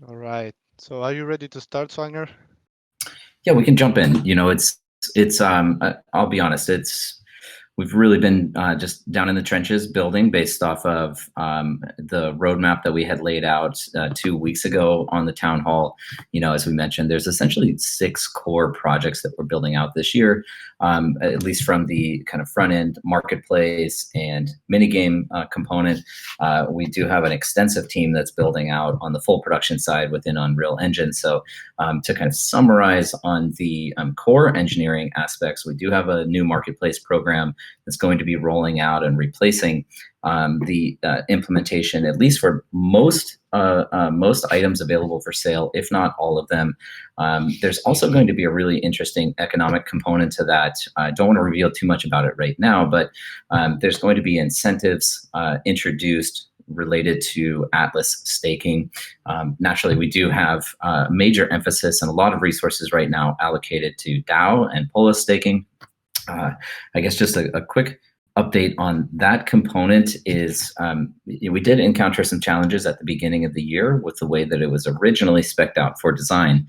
All right. So are you ready to start, Swanger? Yeah, we can jump in. I'll be honest, we've really been just down in the trenches building based off of the roadmap that we had laid out 2 weeks ago on the town hall. As we mentioned, there's essentially 6 core projects that we're building out this year, at least from the kind of front end marketplace and minigame component. We do have an extensive team that's building out on the full production side within Unreal Engine. So to kind of summarize on the core engineering aspects, we do have a new marketplace program that's going to be rolling out and replacing the implementation, at least for most items available for sale, if not all of them. There's also going to be a really interesting economic component to that. I don't want to reveal too much about it right now, but there's going to be incentives introduced related to Atlas staking. Naturally, we do have major emphasis and a lot of resources right now allocated to DAO and POLIS staking. I guess just a quick update on that component is we did encounter some challenges at the beginning of the year with the way that it was originally spec'd out for design.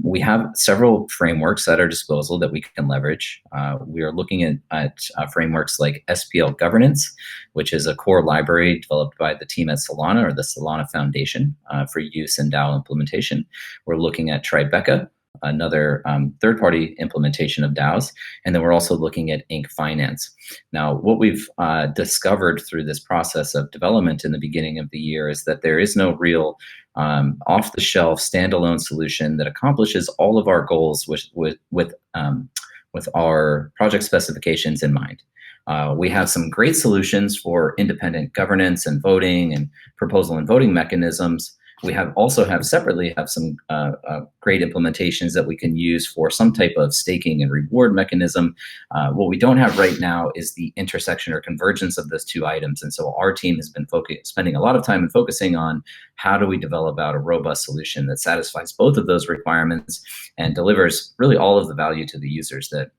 We have several frameworks at our disposal that we can leverage. We are looking at frameworks like SPL Governance, which is a core library developed by the team at Solana or the Solana Foundation for use in DAO implementation. We're looking at Tribeca, another third-party implementation of DAOs, and then we're also looking at Inc. Finance. Now, what we've discovered through this process of development in the beginning of the year is that there is no real off-the-shelf standalone solution that accomplishes all of our goals with our project specifications in mind. We have some great solutions for independent governance and voting and proposal and voting mechanisms. We also have separately some great implementations that we can use for some type of staking and reward mechanism. What we don't have right now is the intersection or convergence of those two items. And so our team has been spending a lot of time and focusing on how do we develop out a robust solution that satisfies both of those requirements and delivers really all of the value to the users that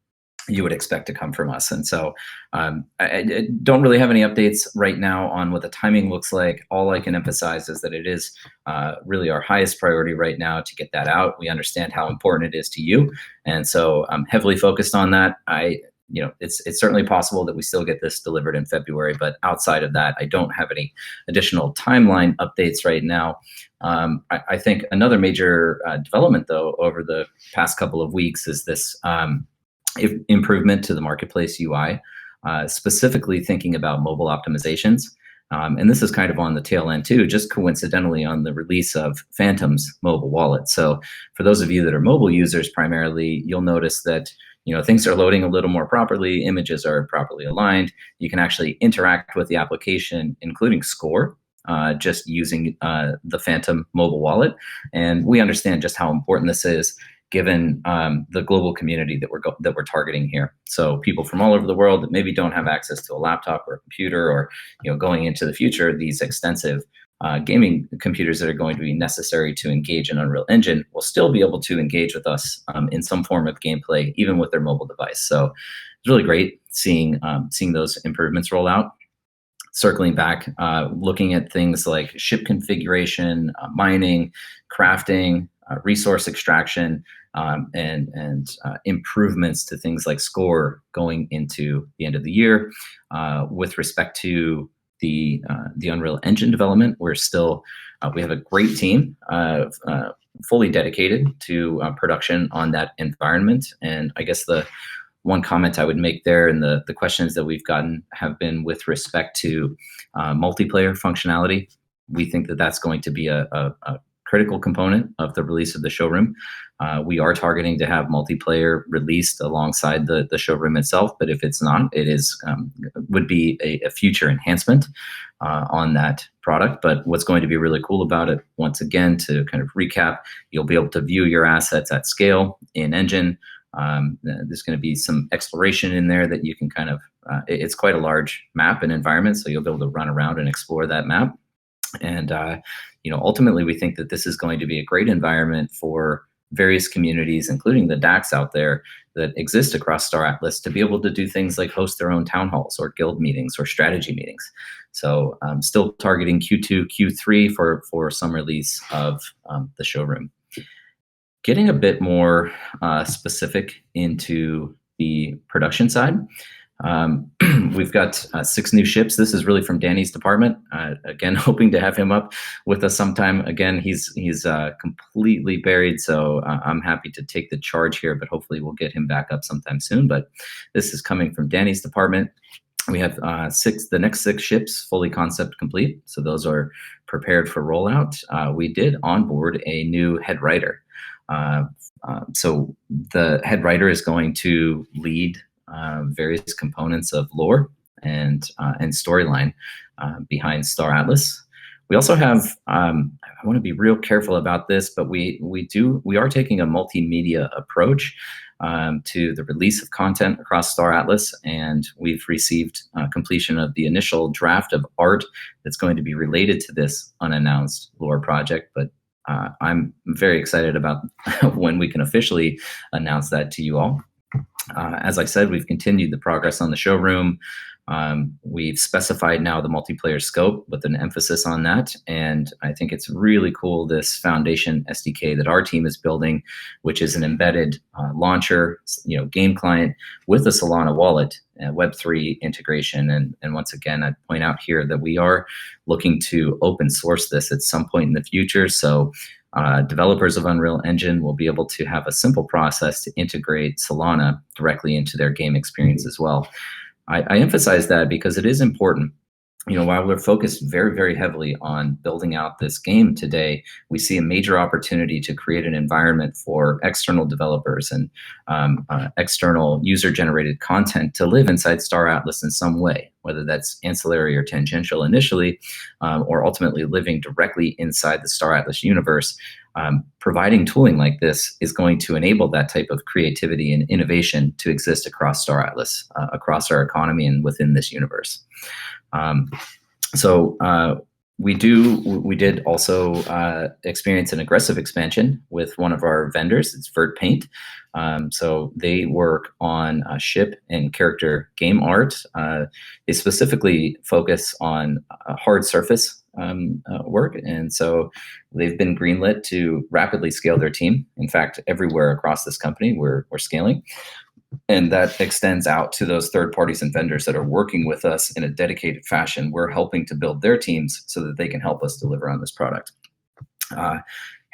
you would expect to come from us. And so I don't really have any updates right now on what the timing looks like. All I can emphasize is that it is really our highest priority right now to get that out. We understand how important it is to you. And so I'm heavily focused on that. It's certainly possible that we still get this delivered in February, but outside of that, I don't have any additional timeline updates right now. I think another major development, though, over the past couple of weeks is this improvement to the marketplace UI, specifically thinking about mobile optimizations. And this is kind of on the tail end too, just coincidentally on the release of Phantom's mobile wallet. So for those of you that are mobile users primarily, you'll notice that things are loading a little more properly, images are properly aligned. You can actually interact with the application, including score, just using the Phantom mobile wallet. And we understand just how important this is, given the global community that we're targeting here. So people from all over the world that maybe don't have access to a laptop or a computer, or going into the future, these extensive gaming computers that are going to be necessary to engage in Unreal Engine will still be able to engage with us in some form of gameplay, even with their mobile device. So it's really great seeing those improvements roll out. Circling back, looking at things like ship configuration, mining, crafting, resource extraction, and improvements to things like score going into the end of the year. With respect to the Unreal Engine development, we have a great team fully dedicated to production on that environment. And I guess the one comment I would make there, and the questions that we've gotten have been with respect to multiplayer functionality. We think that that's going to be a critical component of the release of the showroom. We are targeting to have multiplayer released alongside the showroom itself, but if it's not, it would be a future enhancement on that product. But what's going to be really cool about it, once again, to kind of recap, you'll be able to view your assets at scale in Engine. There's going to be some exploration in there that you can kind of, it's quite a large map and environment, so you'll be able to run around and explore that map. And ultimately, we think that this is going to be a great environment for various communities, including the DACs out there that exist across Star Atlas, to be able to do things like host their own town halls or guild meetings or strategy meetings. So still targeting Q2, Q3 for some release of the showroom. Getting a bit more specific into the production side, we've got 6 new ships. This is really from Danny's department. Again, hoping to have him up with us sometime. Again, he's completely buried, so I'm happy to take the charge here, but hopefully we'll get him back up sometime soon. But this is coming from Danny's department. We have the next 6 ships fully concept complete, so those are prepared for rollout. We did onboard a new head writer. So the head writer is going to lead various components of lore and storyline behind Star Atlas. We also have, I want to be real careful about this, but we are taking a multimedia approach to the release of content across Star Atlas, and we've received completion of the initial draft of art that's going to be related to this unannounced lore project. But I'm very excited about when we can officially announce that to you all. As I said, we've continued the progress on the showroom. We've specified now the multiplayer scope with an emphasis on that. And I think it's really cool, this foundation SDK that our team is building, which is an embedded launcher, game client with a Solana wallet, Web3 integration. And once again, I'd point out here that we are looking to open source this at some point in the future. So developers of Unreal Engine will be able to have a simple process to integrate Solana directly into their game experience as well. I emphasize that because it is important. While we're focused very, very heavily on building out this game today, we see a major opportunity to create an environment for external developers and external user-generated content to live inside Star Atlas in some way, whether that's ancillary or tangential initially, or ultimately living directly inside the Star Atlas universe. Providing tooling like this is going to enable that type of creativity and innovation to exist across Star Atlas, across our economy and within this universe. We did also experience an aggressive expansion with one of our vendors. It's Vert Paint. So they work on ship and character game art. They specifically focus on hard surface work, and so they've been greenlit to rapidly scale their team. In fact, everywhere across this company, we're scaling. And that extends out to those third parties and vendors that are working with us in a dedicated fashion. We're helping to build their teams so that they can help us deliver on this product.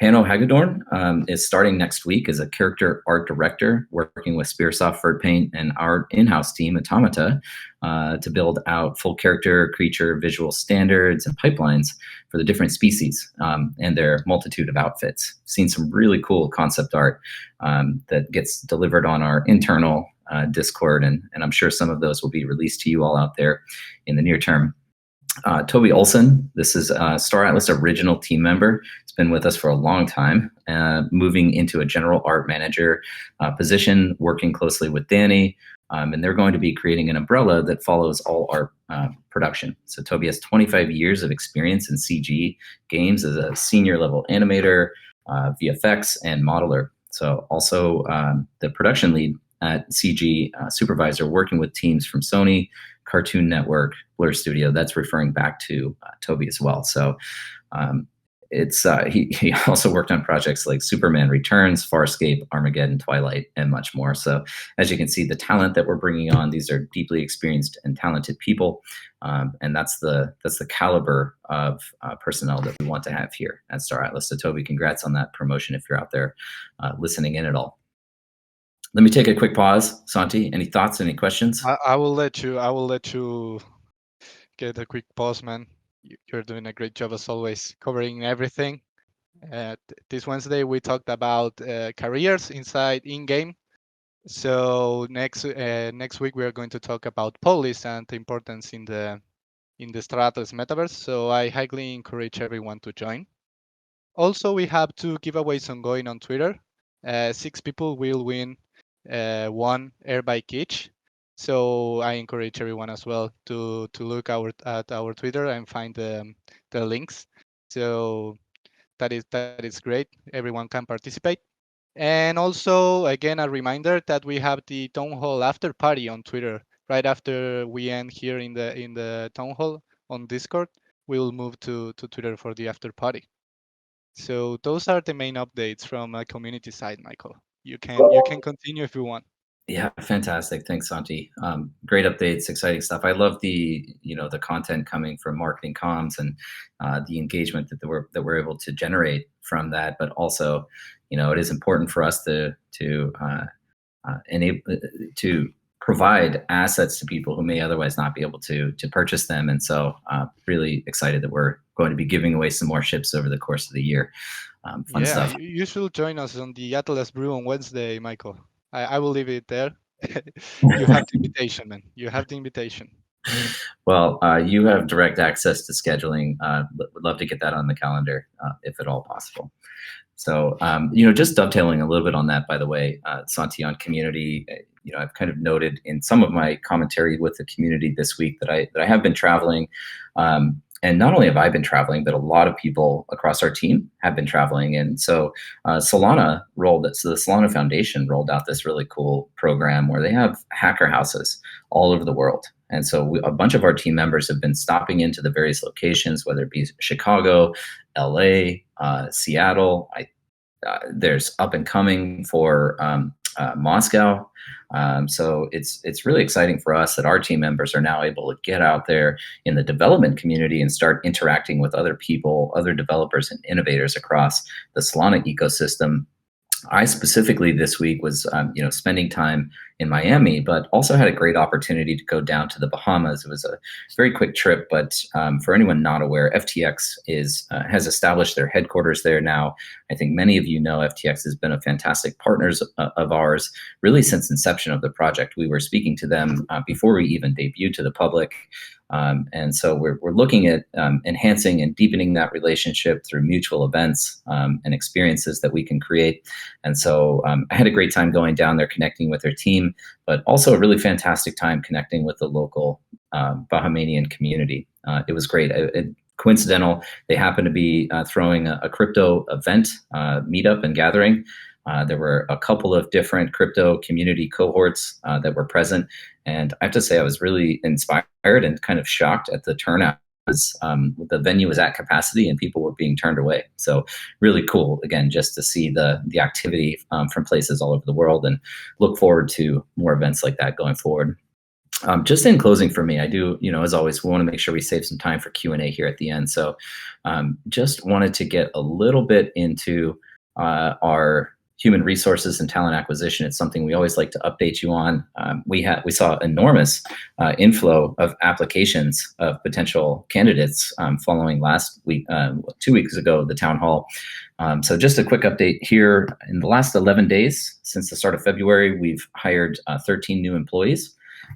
Hanno Hagedorn is starting next week as a character art director, working with Spearsoft Vert Paint and our in-house team, Automata, to build out full character, creature, visual standards, and pipelines for the different species and their multitude of outfits. Seen some really cool concept art that gets delivered on our internal Discord, and I'm sure some of those will be released to you all out there in the near term. Toby Olson, this is a Star Atlas original team member. He's been with us for a long time, moving into a general art manager position, working closely with Danny, and they're going to be creating an umbrella that follows all art production. So Toby has 25 years of experience in CG games as a senior level animator, VFX, and modeler. So also the production lead at CG supervisor, working with teams from Sony, Cartoon Network, Blur Studio. That's referring back to Toby as well. So he also worked on projects like Superman Returns, Farscape, Armageddon, Twilight, and much more. So as you can see, the talent that we're bringing on, these are deeply experienced and talented people, and that's the caliber of personnel that we want to have here at Star Atlas. So Toby, congrats on that promotion if you're out there listening in at all. Let me take a quick pause. Santi, any thoughts, any questions? I will let you get a quick pause, man. You're doing a great job as always, covering everything. This Wednesday we talked about careers inside in-game. So next week we are going to talk about POLIS and the importance in the Star Atlas Metaverse. So I highly encourage everyone to join. Also, we have 2 giveaways ongoing on Twitter. 6 people will win 1 air bike each. So I encourage everyone as well to look at our Twitter and find the links. So that is great. Everyone can participate. And also, again, a reminder that we have the Town Hall after party on Twitter right after we end here in the Town Hall. on Discord, we will move to Twitter for the after party. So those are the main updates from a community side, Michael. You can continue if you want. Yeah, fantastic. Thanks, Santi. Great updates, exciting stuff. I love the content coming from marketing comms and the engagement that we're able to generate from that. But also, it is important for us to provide assets to people who may otherwise not be able to purchase them. And so, really excited that we're going to be giving away some more ships over the course of the year. Fun Yeah, stuff. you should join us on the Atlas Brew on Wednesday, Michael. I will leave it there. You have the invitation, man. You have the invitation. Well, you have direct access to scheduling. Would love to get that on the calendar if at all possible. So, just dovetailing a little bit on that, by the way, Santi, on community, I've kind of noted in some of my commentary with the community this week that I have been traveling. And not only have I been traveling, but a lot of people across our team have been traveling. And so the Solana Foundation rolled out this really cool program where they have hacker houses all over the world. And so a bunch of our team members have been stopping into the various locations, whether it be Chicago, LA, Seattle. There's up and coming for Moscow. So it's really exciting for us that our team members are now able to get out there in the development community and start interacting with other people, other developers and innovators across the Solana ecosystem. I specifically this week was, spending time in Miami, but also had a great opportunity to go down to the Bahamas. It was a very quick trip, but for anyone not aware, FTX has established their headquarters there now. I think many of you know FTX has been a fantastic partners of ours really since inception of the project. We were speaking to them before we even debuted to the public. And so we're looking at enhancing and deepening that relationship through mutual events and experiences that we can create. And so I had a great time going down there, connecting with their team, but also a really fantastic time connecting with the local Bahamanian community. It was great. Coincidental, they happened to be throwing a crypto event, meetup and gathering. There were a couple of different crypto community cohorts that were present. And I have to say, I was really inspired and kind of shocked at the turnout. The venue was at capacity and people were being turned away. So really cool, again, just to see the activity from places all over the world, and look forward to more events like that going forward. Just in closing for me, I do, as always, we want to make sure we save some time for Q&A here at the end. So just wanted to get a little bit into our human resources and talent acquisition. It's something we always like to update you on. We saw enormous inflow of applications of potential candidates following last week, 2 weeks ago, the town hall. So just a quick update here. In the last 11 days, since the start of February, we've hired 13 new employees.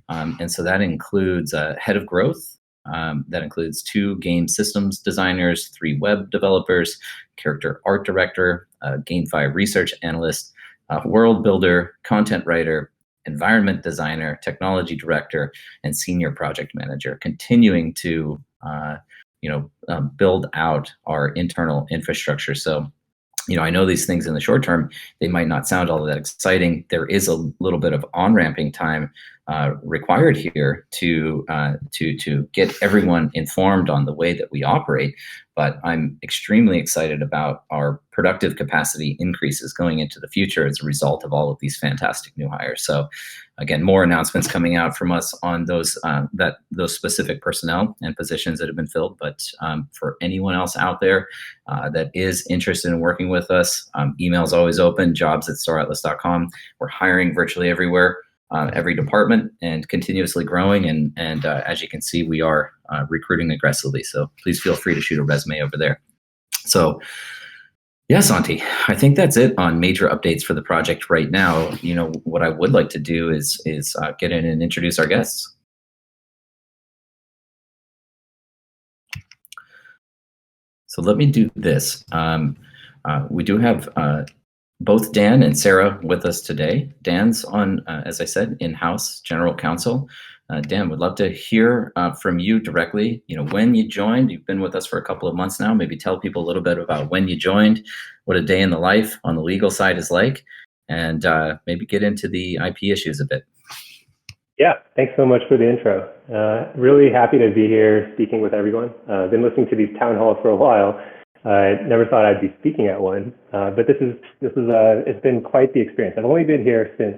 And so that includes a head of growth. That includes 2 game systems designers, 3 web developers, character art director, GameFi research analyst, world builder, content writer, environment designer, technology director, and senior project manager, continuing to build out our internal infrastructure. So, I know these things in the short term, they might not sound all that exciting. There is a little bit of on-ramping time required here to get everyone informed on the way that we operate. But I'm extremely excited about our productive capacity increases going into the future as a result of all of these fantastic new hires. So again, more announcements coming out from us on those specific personnel and positions that have been filled. But for anyone else out there that is interested in working with us, email is always open, jobs@staratlas.com. We're hiring virtually everywhere. Every department, and continuously growing. And as you can see, we are recruiting aggressively. So please feel free to shoot a resume over there. So yeah, Santi, I think that's it on major updates for the project right now. What I would like to do is get in and introduce our guests. So let me do this. We do have both Dan and Sarah with us today. Dan's on, as I said, in-house general counsel. Dan, would love to hear from you directly. When you joined, you've been with us for a couple of months now. Maybe tell people a little bit about when you joined, what a day in the life on the legal side is like, and maybe get into the IP issues a bit. Yeah, thanks so much for the intro. Really happy to be here speaking with everyone. I've been listening to these town halls for a while. I never thought I'd be speaking at one, but it's been quite the experience. I've only been here since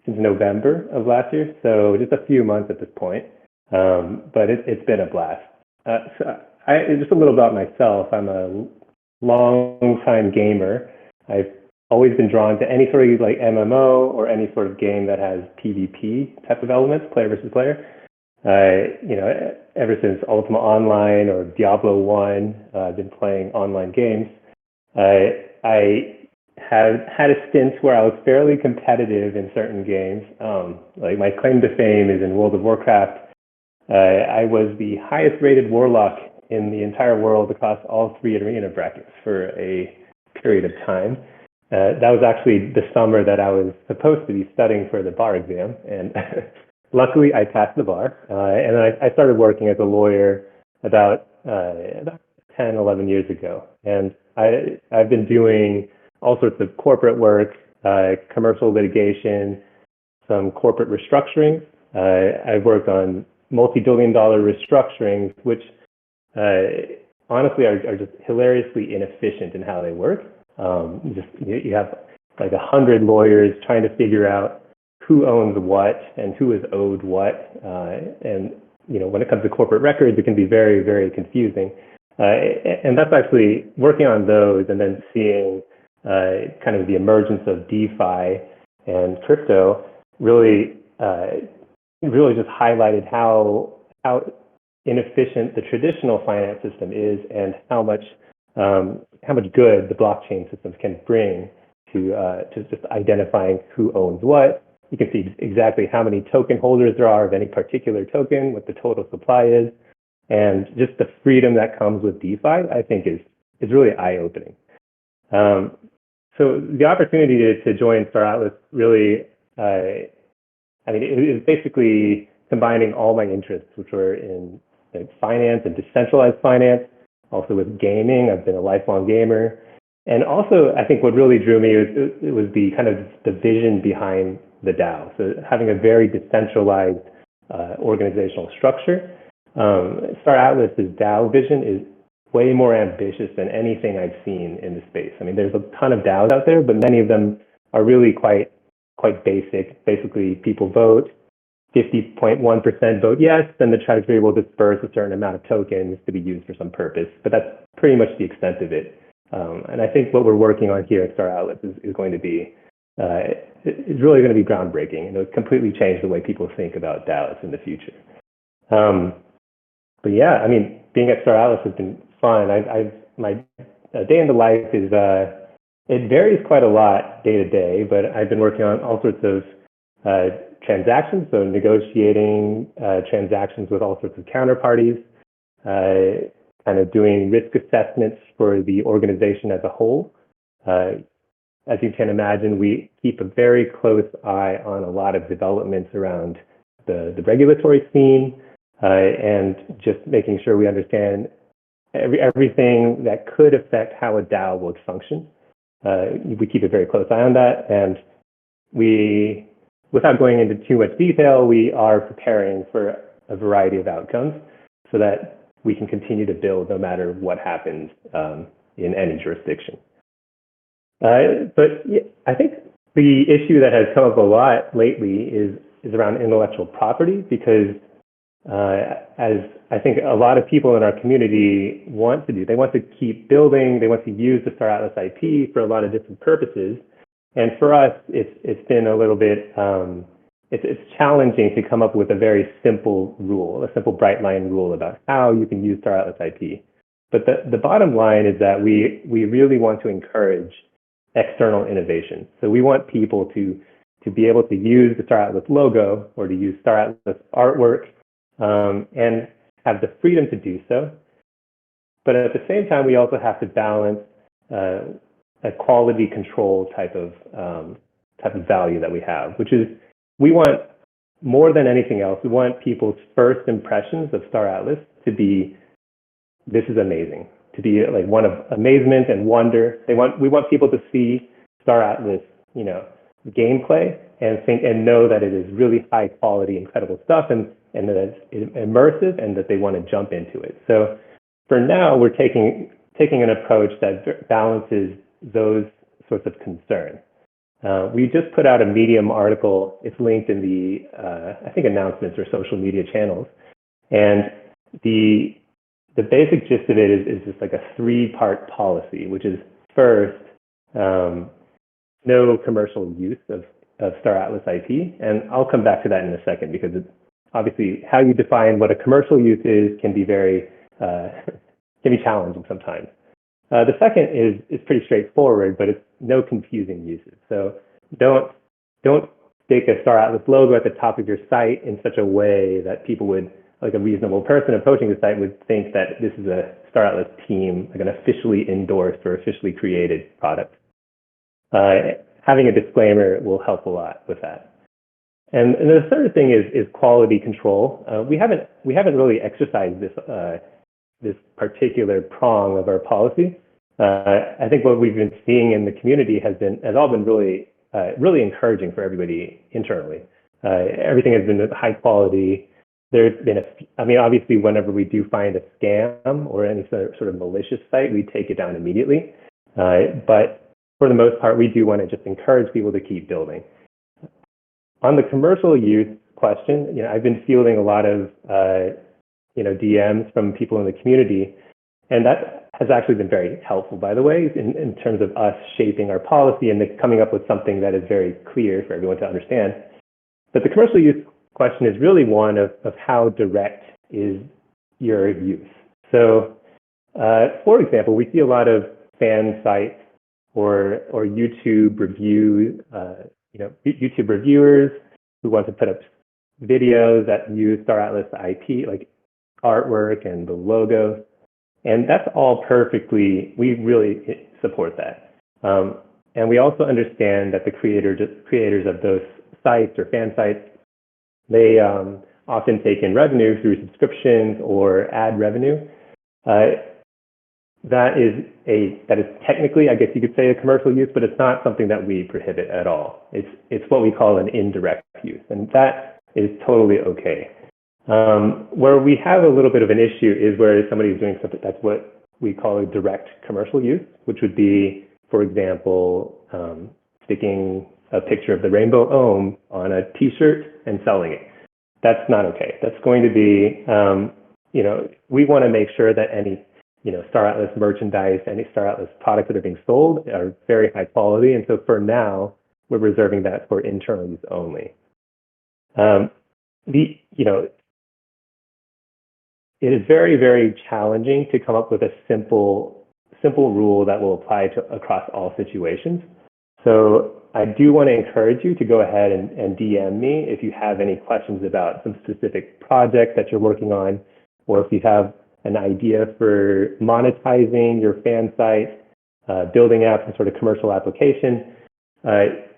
November of last year, so just a few months at this point. But it's been a blast. Just a little about myself. I'm a long time gamer. I've always been drawn to any sort of like MMO or any sort of game that has PvP type of elements, player versus player. Ever since Ultima Online or Diablo 1, I've been playing online games. I have had a stint where I was fairly competitive in certain games. Like my claim to fame is in World of Warcraft. I was the highest rated warlock in the entire world across all 3 arena brackets for a period of time. That was actually the summer that I was supposed to be studying for the bar exam, and luckily I passed the bar. And then I started working as a lawyer about 10, 11 years ago. And I've been doing all sorts of corporate work, commercial litigation, some corporate restructuring. I've worked on multi-billion-dollar restructurings, which honestly are just hilariously inefficient in how they work. You have like 100 lawyers trying to figure out who owns what and who is owed what. And when it comes to corporate records, it can be very, very confusing. And that's actually working on those and then seeing kind of the emergence of DeFi and crypto really just highlighted how inefficient the traditional finance system is and how much good the blockchain systems can bring to just identifying who owns what. You can see exactly how many token holders there are of any particular token, what the total supply is, and just the freedom that comes with DeFi, I think is really eye-opening. So the opportunity to join Star Atlas really, it was basically combining all my interests, which were in finance and decentralized finance, also with gaming. I've been a lifelong gamer. And also, I think what really drew me was the kind of the vision behind the DAO. So having a very decentralized organizational structure. Star Atlas's DAO vision is way more ambitious than anything I've seen in the space. I mean, there's a ton of DAOs out there, but many of them are really quite basic. Basically, people vote, 50.1% vote yes, then the treasury will disperse a certain amount of tokens to be used for some purpose. But that's pretty much the extent of it. And I think what we're working on here at Star Atlas is going to be, it's really going to be groundbreaking, and it'll completely change the way people think about DAOs in the future. But yeah, I mean, being at Star Atlas has been fun. My day in the life is, it varies quite a lot day to day, but I've been working on all sorts of transactions, so negotiating transactions with all sorts of counterparties, kind of doing risk assessments for the organization as a whole. As you can imagine, we keep a very close eye on a lot of developments around the regulatory scene, and just making sure we understand everything that could affect how a DAO would function. We keep a very close eye on that, and without going into too much detail, we are preparing for a variety of outcomes so that we can continue to build no matter what happens in any jurisdiction. But yeah, I think the issue that has come up a lot lately is around intellectual property, because as I think a lot of people in our community want to do, they want to keep building, they want to use the Star Atlas IP for a lot of different purposes. And for us, it's been a little bit, it's challenging to come up with a very simple rule, a simple bright line rule about how you can use Star Atlas IP. But the bottom line is that we really want to encourage external innovation. So we want people to be able to use the Star Atlas logo or to use Star Atlas artwork, and have the freedom to do so. But at the same time, we also have to balance a quality control type of value that we have, which is, we want, more than anything else, we want people's first impressions of Star Atlas to be, this is amazing, to be like one of amazement and wonder. We want people to see Star Atlas, gameplay and know that it is really high quality, incredible stuff, and that it's immersive and that they want to jump into it. So for now, we're taking an approach that balances those sorts of concerns. We just put out a Medium article. It's linked in the, I think, announcements or social media channels. And the basic gist of it is just like a 3-part policy, which is first, no commercial use of Star Atlas IP. And I'll come back to that in a second, because it's obviously how you define what a commercial use is can be very, can be challenging sometimes. The second is pretty straightforward, but it's no confusing uses. So don't stick a Star Atlas logo at the top of your site in such a way that people would, like a reasonable person approaching the site, would think that this is a Star Atlas team, like an officially endorsed or officially created product. Having a disclaimer will help a lot with that. And the third thing is quality control. We haven't really exercised this particular prong of our policy. I think what we've been seeing in the community has all been really encouraging for everybody internally. Everything has been high quality. There's been obviously, whenever we do find a scam or any sort of malicious site, we take it down immediately. But for the most part, we do want to just encourage people to keep building. On the commercial use question, I've been fielding a lot of DMs from people in the community, and that has actually been very helpful, by the way, in terms of us shaping our policy and coming up with something that is very clear for everyone to understand. But the commercial use question is really one of how direct is your use. So, for example, we see a lot of fan sites or YouTube YouTube reviewers who want to put up videos that use Star Atlas IP, like artwork and the logo. And that's all perfectly, we really support that. And we also understand that the creators of those sites or fan sites, they often take in revenue through subscriptions or ad revenue. That is technically, I guess you could say, a commercial use, but it's not something that we prohibit at all. It's what we call an indirect use, and that is totally okay. Where we have a little bit of an issue is where somebody is doing something that's what we call a direct commercial use, which would be, for example, sticking a picture of the Rainbow Ohm on a T-shirt and selling it. That's not okay. That's going to be, we want to make sure that any Star Atlas merchandise, any Star Atlas products that are being sold are very high quality. And so for now, we're reserving that for internal use only. It is very, very challenging to come up with a simple rule that will apply across all situations. So I do want to encourage you to go ahead and DM me if you have any questions about some specific project that you're working on, or if you have an idea for monetizing your fan site, building out some sort of commercial application.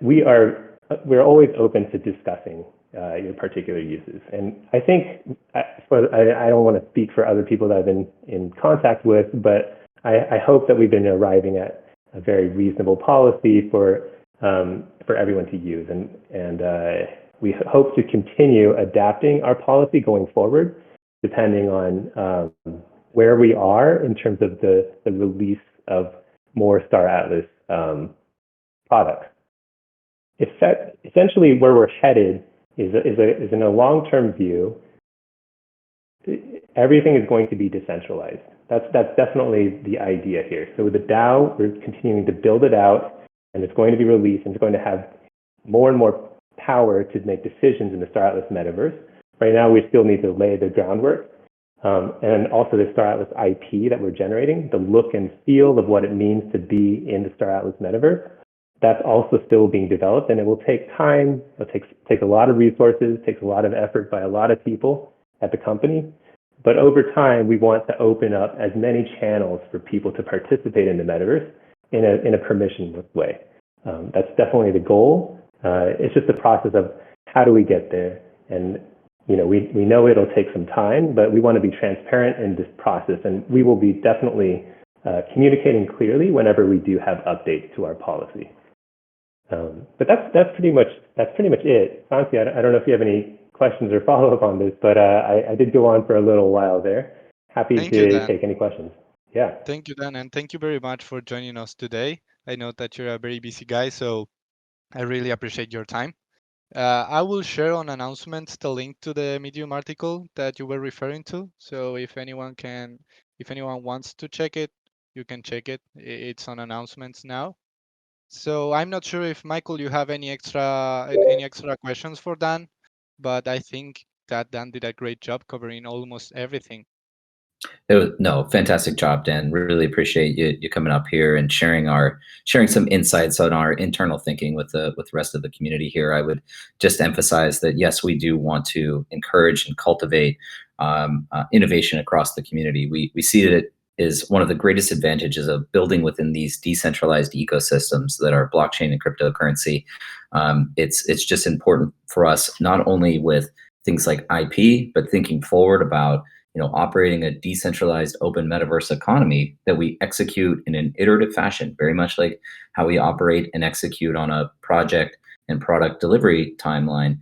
We're always open to discussing your particular uses. And I think, I don't want to speak for other people that I've been in contact with, but I hope that we've been arriving at a very reasonable policy for everyone to use. And we hope to continue adapting our policy going forward, depending on where we are in terms of the release of more Star Atlas products. Essentially, where we're headed is in a long-term view. Everything is going to be decentralized. That's definitely the idea here. So with the DAO, we're continuing to build it out, and it's going to be released, and it's going to have more and more power to make decisions in the Star Atlas metaverse. Right now, we still need to lay the groundwork. And also the Star Atlas IP that we're generating, the look and feel of what it means to be in the Star Atlas metaverse, that's also still being developed, and it will take time. It'll take a lot of resources, takes a lot of effort by a lot of people at the company. But over time, we want to open up as many channels for people to participate in the metaverse in a permissionless way. That's definitely the goal. It's just the process of how do we get there. And we know it'll take some time, but we want to be transparent in this process, and we will be definitely communicating clearly whenever we do have updates to our policy. But that's pretty much it. Fancy, I don't know if you have any questions or follow up on this, but I did go on for a little while there. Happy Thank you, to Dan. take any questions. Yeah. Thank you, Dan, and thank you very much for joining us today. I know that you're a very busy guy, so I really appreciate your time. I will share on announcements the link to the Medium article that you were referring to. So if anyone wants to check it, you can check it. It's on announcements now. So I'm not sure if Michael, you have any extra questions for Dan, but I think that Dan did a great job covering almost everything. No, fantastic job, Dan. Really appreciate you coming up here and sharing some insights on our internal thinking with the rest of the community here. I would just emphasize that yes, we do want to encourage and cultivate innovation across the community. We see that it is one of the greatest advantages of building within these decentralized ecosystems that are blockchain and cryptocurrency. It's just important for us not only with things like IP, but thinking forward about operating a decentralized open metaverse economy that we execute in an iterative fashion, very much like how we operate and execute on a project and product delivery timeline,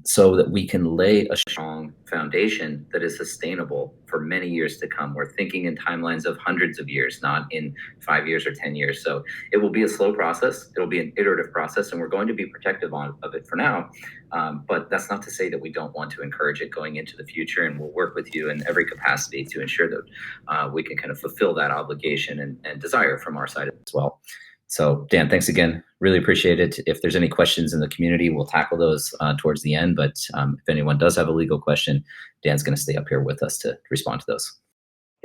so that we can lay a strong foundation that is sustainable for many years to come. We're thinking in timelines of hundreds of years, not in 5 years or 10 years. So it will be a slow process. It'll be an iterative process, and we're going to be protective of it for now. But that's not to say that we don't want to encourage it going into the future, and we'll work with you in every capacity to ensure that we can kind of fulfill that obligation and desire from our side as well. So Dan, thanks again. Really appreciate it. If there's any questions in the community, we'll tackle those towards the end. But if anyone does have a legal question, Dan's going to stay up here with us to respond to those.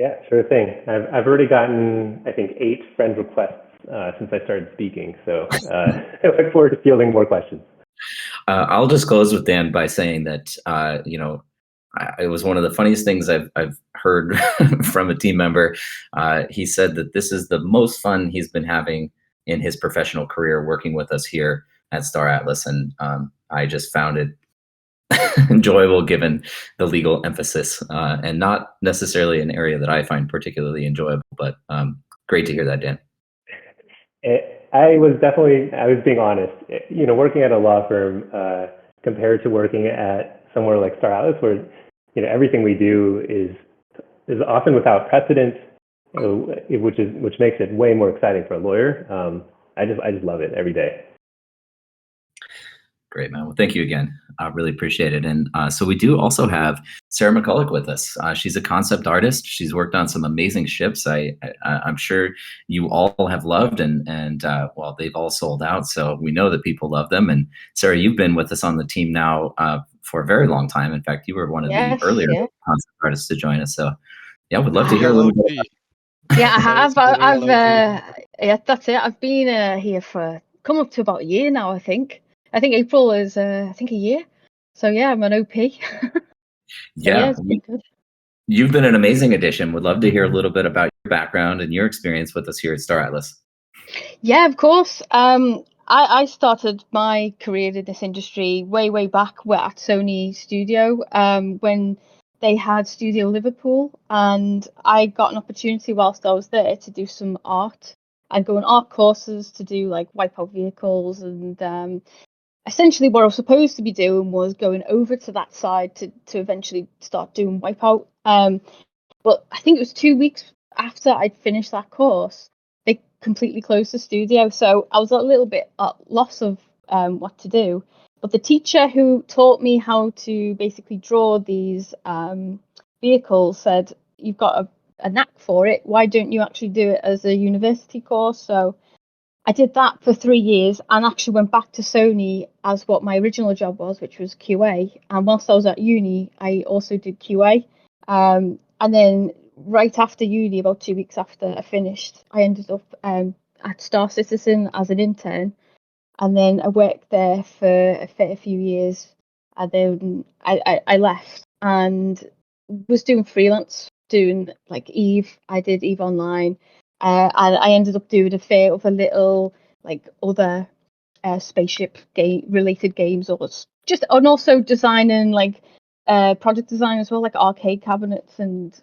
Yeah, sure thing. I've already gotten, I think, 8 friend requests since I started speaking. So I look forward to fielding more questions. I'll just close with Dan by saying that, it was one of the funniest things I've heard from a team member. He said that this is the most fun he's been having in his professional career working with us here at Star Atlas. And I just found it enjoyable given the legal emphasis, and not necessarily an area that I find particularly enjoyable, but great to hear that, Dan. I was being honest. Working at a law firm compared to working at somewhere like Star Atlas, where everything we do is often without precedent, which makes it way more exciting for a lawyer. I just love it every day. Great, man. Well, thank you again. I really appreciate it. And so we do also have Sarah McCulloch with us. She's a concept artist. She's worked on some amazing ships. I'm sure you all have loved, and well, they've all sold out. So we know that people love them. And Sarah, you've been with us on the team now for a very long time. In fact, you were one of the earlier concept artists to join us. So yeah, we'd love to hear a little bit. Yeah, I have. Yeah, that's it. I've been here for come up to about a year now, I think. I think April is, a year. So yeah, I'm an OP. Yeah, it's been good. You've been an amazing addition. Would love to hear a little bit about your background and your experience with us here at Star Atlas. Yeah, of course. I started my career in this industry way back at Sony Studio, when they had Studio Liverpool, and I got an opportunity whilst I was there to do some art. I'd go on art courses to do like wipeout vehicles, and essentially what I was supposed to be doing was going over to that side to eventually start doing wipeout. But I think it was 2 weeks after I'd finished that course, they completely closed the studio. So I was a little bit at loss of what to do. But the teacher who taught me how to basically draw these vehicles said, "You've got a knack for it. Why don't you actually do it as a university course?" So I did that for 3 years and actually went back to Sony as what my original job was, which was QA. And whilst I was at uni, I also did QA. And then right after uni, about 2 weeks after I finished, I ended up at Star Citizen as an intern. And then I worked there for a fair few years. And then I left and was doing freelance, doing like Eve. I did Eve Online. And I ended up doing a fair of a little like other spaceship game related games, and also designing like product design as well, like arcade cabinets and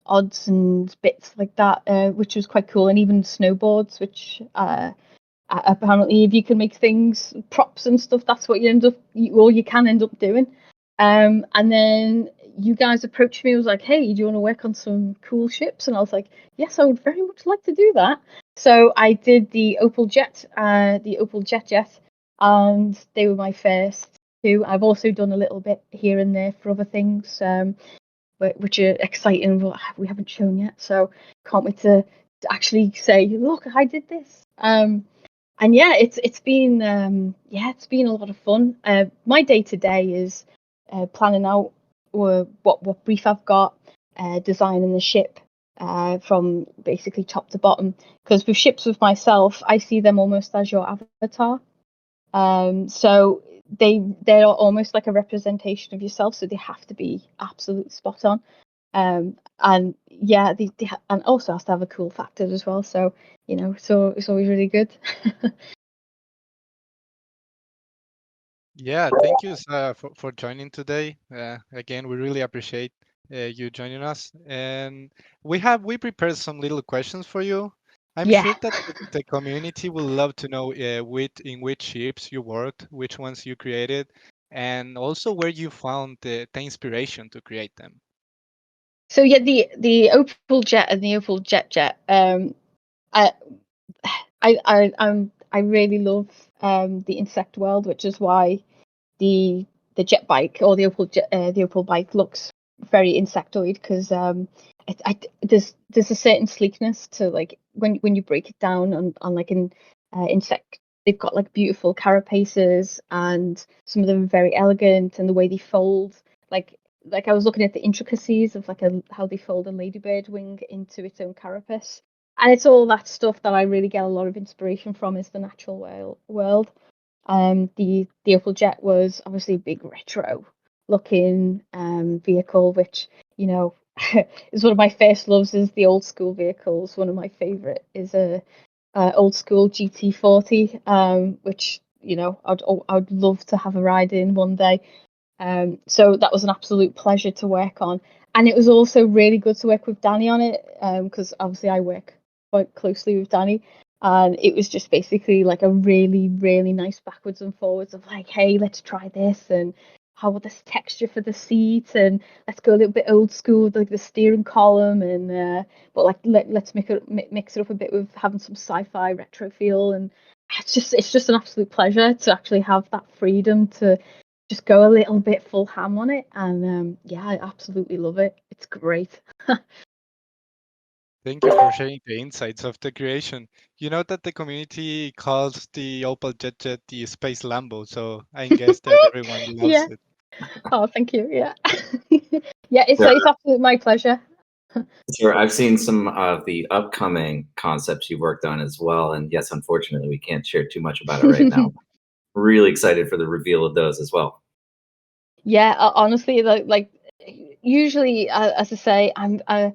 odds and bits like that, which was quite cool, and even snowboards, which apparently if you can make things, props and stuff, that's what you can end up doing. And then you guys approached me and was like, hey, do you want to work on some cool ships? And I was like, yes, I would very much like to do that. So I did the Opal Jet, and they were my first two. I've also done a little bit here and there for other things, which are exciting, but we haven't shown yet. So can't wait to actually say, look, I did this. And yeah, it's been a lot of fun. My day to day is planning out what brief I've got, designing the ship from basically top to bottom. Because with ships with myself, I see them almost as your avatar. So they're almost like a representation of yourself, so they have to be absolutely spot on. And yeah, and also has to have a cool factor as well. So so it's always really good. Yeah, thank you for joining today. Again, we really appreciate you joining us, and we prepared some little questions for you. I'm Yeah. sure that the community will love to know in which ships you worked, which ones you created, and also where you found the inspiration to create them. So yeah, the Opal Jet and the Opal Jet. I I really love the insect world, which is why the jet bike, or the Opal bike, looks very insectoid, because there's a certain sleekness to, like, when you break it down on like an insect. They've got like beautiful carapaces, and some of them are very elegant, and the way they fold, like I was looking at the intricacies of how they fold a ladybird wing into its own carapace. And it's all that stuff that I really get a lot of inspiration from, is the natural world. The Opal Jet was obviously a big retro looking vehicle, which is one of my first loves. Is the old school vehicles. One of my favorite is a old school GT40, which I'd love to have a ride in one day. So that was an absolute pleasure to work on, and it was also really good to work with Danny on it, because obviously I work quite closely with Danny, and it was just basically like a really, really nice backwards and forwards of like, hey, let's try this, and how about this texture for the seat, and let's go a little bit old school with like the steering column, and but like let's mix it up a bit with having some sci-fi retro feel, and it's just an absolute pleasure to actually have that freedom to just go a little bit full ham on it. And yeah, I absolutely love it. It's great. Thank you for sharing the insights of the creation. You know that the community calls the Opel Jet the Space Lambo, so I guess that everyone loves Yeah. it. Oh, thank you. Yeah. Yeah, it's There, absolutely my pleasure. sure. I've seen some of the upcoming concepts you worked on as well, and yes, unfortunately, we can't share too much about it right now. Really excited for the reveal of those as well. Yeah, honestly, like usually, as I say, a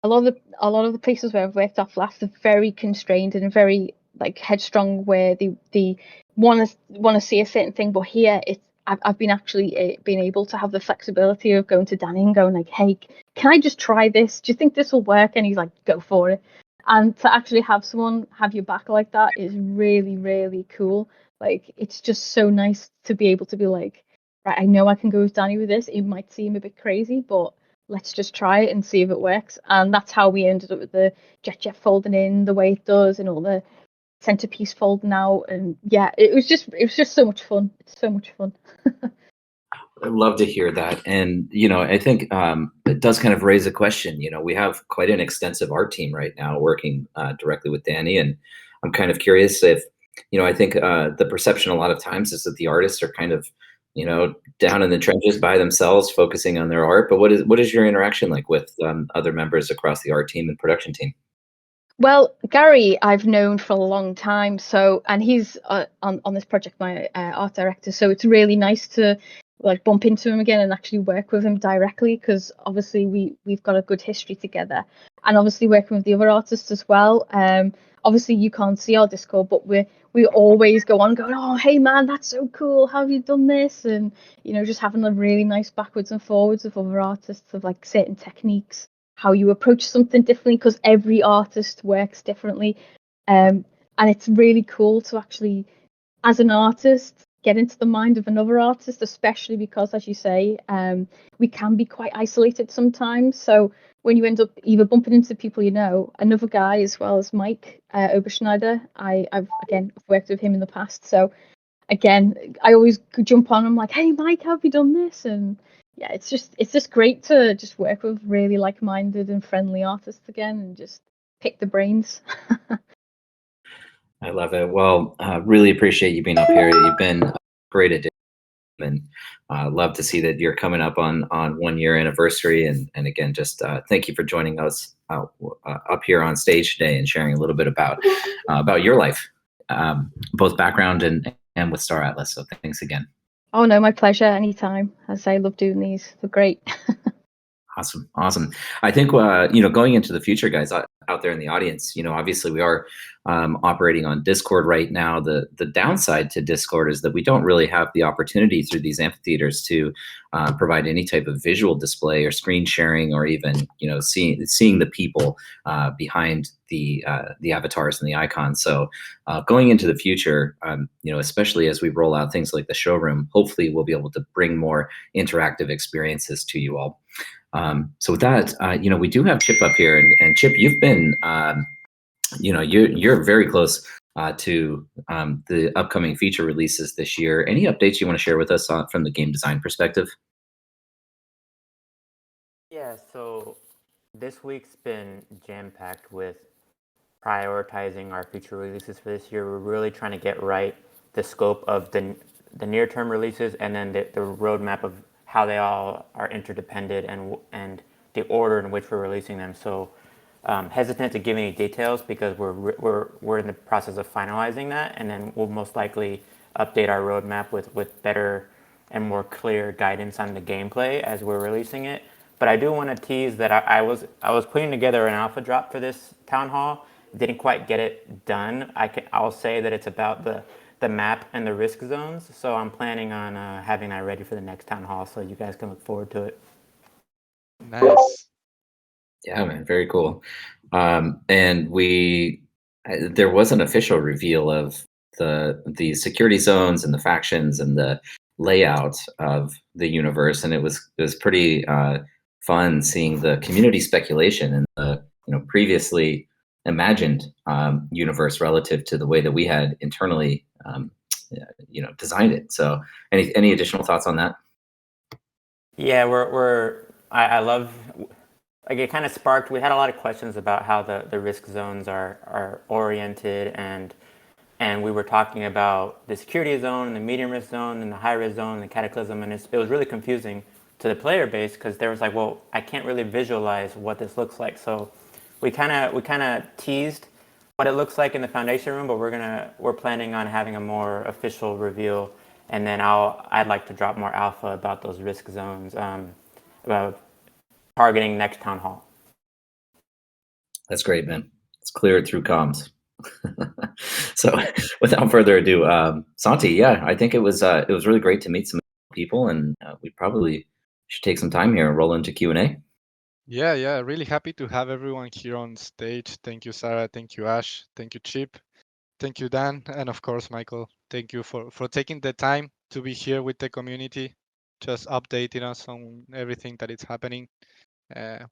lot of the places where I've worked off last are very constrained and very like headstrong, where they want to see a certain thing. But here, I've been actually been able to have the flexibility of going to Danny and going like, hey, can I just try this? Do you think this will work? And he's like, go for it. And to actually have someone have your back like that is really, really cool. Like, it's just so nice to be able to be like, right, I know I can go with Danny with this. It might seem a bit crazy, but let's just try it and see if it works. And that's how we ended up with the jet folding in the way it does, and all the centerpiece folding out. And yeah, it was just so much fun. It's so much fun. I love to hear that. And, I think it does kind of raise a question. We have quite an extensive art team right now working directly with Danny. And I'm kind of curious if, I think the perception a lot of times is that the artists are kind of, down in the trenches by themselves, focusing on their art. But what is your interaction like with other members across the art team and production team? Well, Gary, I've known for a long time, and he's on this project, my art director. So it's really nice to like bump into him again and actually work with him directly, because obviously we've got a good history together, and obviously working with the other artists as well. Obviously you can't see our Discord, but we always go on going, oh hey man, that's so cool. How have you done this? And just having a really nice backwards and forwards of other artists, of like certain techniques, how you approach something differently, because every artist works differently. and it's really cool to actually, as an artist, get into the mind of another artist, especially because, as you say, we can be quite isolated sometimes. So when you end up either bumping into people you know, another guy as well as Mike Oberschneider, I've worked with him in the past. So again, I always jump on. I'm like, hey Mike, how have you done this? And yeah, it's just great to just work with really like-minded and friendly artists again, and just pick the brains. I love it. Well, really appreciate you being up here. You've been a great addition, and love to see that you're coming up on 1 year anniversary. And again, just thank you for joining us up here on stage today and sharing a little bit about your life, both background and with Star Atlas. So thanks again. Oh no, my pleasure. Anytime. As I love doing these. They're great. Awesome. I think going into the future, guys out there in the audience, obviously we are operating on Discord right now. The downside to Discord is that we don't really have the opportunity through these amphitheaters to provide any type of visual display or screen sharing, or even seeing the people behind the avatars and the icons. So going into the future, especially as we roll out things like the showroom, hopefully we'll be able to bring more interactive experiences to you all. So with that, we do have Chip up here, and Chip, you've been, you're very close to the upcoming feature releases this year. Any updates you want to share with us from the game design perspective? Yeah, so this week's been jam-packed with prioritizing our feature releases for this year. We're really trying to get right the scope of the near-term releases, and then the roadmap of how they all are interdependent and the order in which we're releasing them. So hesitant to give any details because we're in the process of finalizing that, and then we'll most likely update our roadmap with better and more clear guidance on the gameplay as we're releasing it. But I do want to tease that I was putting together an alpha drop for this town hall. Didn't quite get it done. I'll say that it's about the map and the risk zones. So I'm planning on having that ready for the next town hall, so you guys can look forward to it. Nice. Yeah, man, very cool. And there was an official reveal of the security zones and the factions and the layout of the universe, and it was pretty fun seeing the community speculation and the previously imagined universe relative to the way that we had internally designed it. So any additional thoughts on that? Yeah, I love, like, it kind of sparked, we had a lot of questions about how the risk zones are oriented, and we were talking about the security zone and the medium risk zone and the high risk zone and the cataclysm, and it was really confusing to the player base because there was like, well, I can't really visualize what this looks like. So we kind of teased what it looks like in the foundation room, but we're planning on having a more official reveal, and then I'd like to drop more alpha about those risk zones, about targeting next town hall. That's great, man. Let's clear it through comms. So without further ado, Santi, yeah, I think it was really great to meet some people, and we probably should take some time here and roll into Q&A. Yeah, really happy to have everyone here on stage. Thank you, Sarah. Thank you, Ash. Thank you, Chip. Thank you, Dan. And of course, Michael. Thank you for taking the time to be here with the community, just updating us on everything that is happening.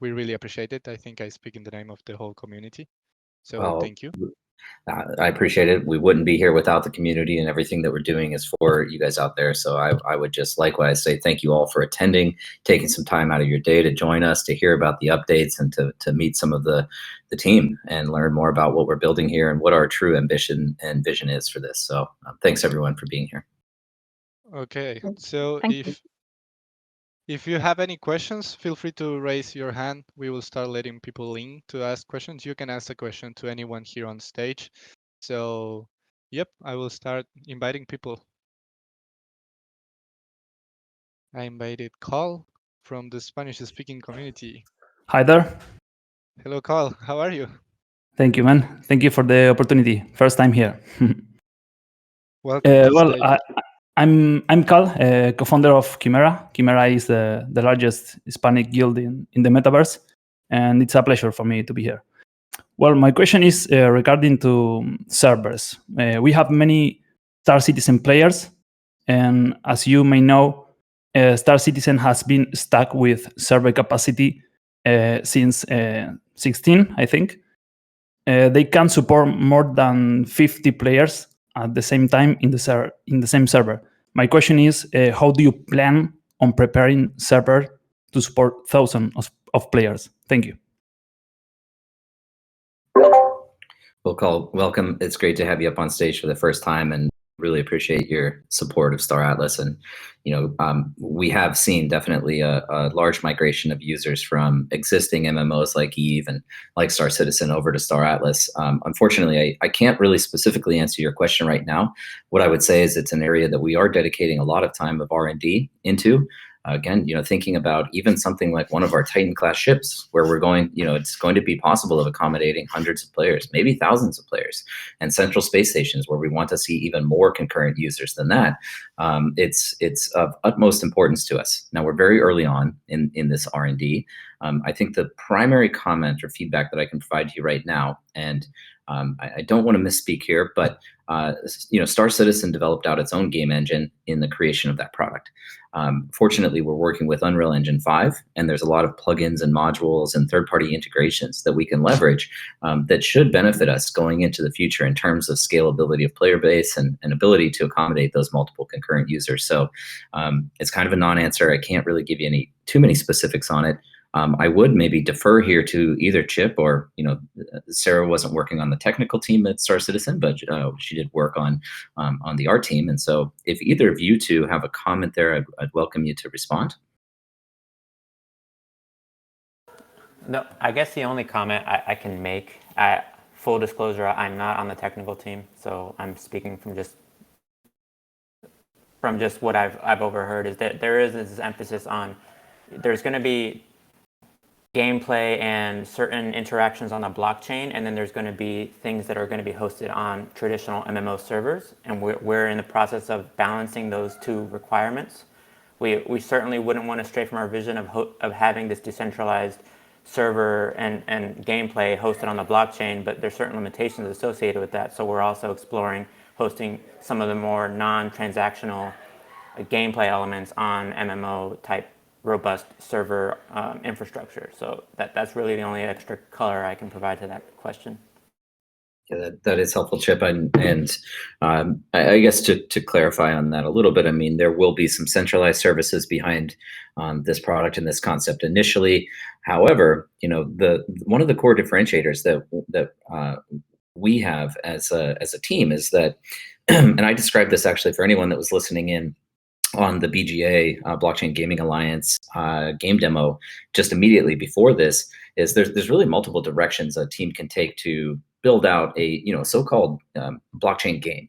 We really appreciate it. I think I speak in the name of the whole community. So thank you. I appreciate it. We wouldn't be here without the community, and everything that we're doing is for you guys out there. So I would just likewise say thank you all for attending, taking some time out of your day to join us, to hear about the updates, and to meet some of the team and learn more about what we're building here and what our true ambition and vision is for this. So thanks everyone for being here. Okay, so Thank you. if you have any questions, feel free to raise your hand. We will start letting people in to ask questions. You can ask a question to anyone here on stage. So, yep, I will start inviting people. I invited Carl from the Spanish-speaking community. Hi there. Hello, Carl. How are you? Thank you, man. Thank you for the opportunity. First time here. Welcome to the stage. I'm Carl, co-founder of Chimera. Chimera is the largest Hispanic guild in the Metaverse, and it's a pleasure for me to be here. Well, my question is regarding to servers. We have many Star Citizen players, and as you may know, Star Citizen has been stuck with server capacity since 16, I think. They can support more than 50 players at the same time in the same server. My question is, how do you plan on preparing server to support thousands of players? Thank you. Well, Cole, welcome. It's great to have you up on stage for the first time, and really appreciate your support of Star Atlas. And we have seen definitely a large migration of users from existing MMOs like Eve and like Star Citizen over to Star Atlas. Unfortunately, I can't really specifically answer your question right now. What I would say is it's an area that we are dedicating a lot of time of R&D into. Again, thinking about even something like one of our Titan class ships, where we're going, it's going to be possible of accommodating hundreds of players, maybe thousands of players, and central space stations where we want to see even more concurrent users than that. It's of utmost importance to us. Now, we're very early on in this R&D. I think the primary comment or feedback that I can provide to you right now, and I don't want to misspeak here, but Star Citizen developed out its own game engine in the creation of that product. Fortunately, we're working with Unreal Engine 5, and there's a lot of plugins and modules and third-party integrations that we can leverage that should benefit us going into the future in terms of scalability of player base and ability to accommodate those multiple concurrent users. So it's kind of a non-answer. I can't really give you too many specifics on it. I would maybe defer here to either Chip or, Sarah wasn't working on the technical team at Star Citizen, but she did work on the art team. And so if either of you two have a comment there, I'd welcome you to respond. No, I guess the only comment I can make, full disclosure, I'm not on the technical team, so I'm speaking from just what I've overheard, is that there is this emphasis on there's going to be gameplay and certain interactions on the blockchain, and then there's going to be things that are going to be hosted on traditional MMO servers, and we're in the process of balancing those two requirements. We certainly wouldn't want to stray from our vision of having this decentralized server and gameplay hosted on the blockchain, but there's certain limitations associated with that. So we're also exploring hosting some of the more non-transactional gameplay elements on MMO type robust server infrastructure. So that's really the only extra color I can provide to that question. Yeah, that is helpful, Chip. And I guess to clarify on that a little bit, I mean, there will be some centralized services behind this product and this concept initially. However, one of the core differentiators that we have as a team is that, and I described this actually for anyone that was listening in on the BGA Blockchain Gaming Alliance game demo just immediately before this, is there's really multiple directions a team can take to build out a so-called blockchain game.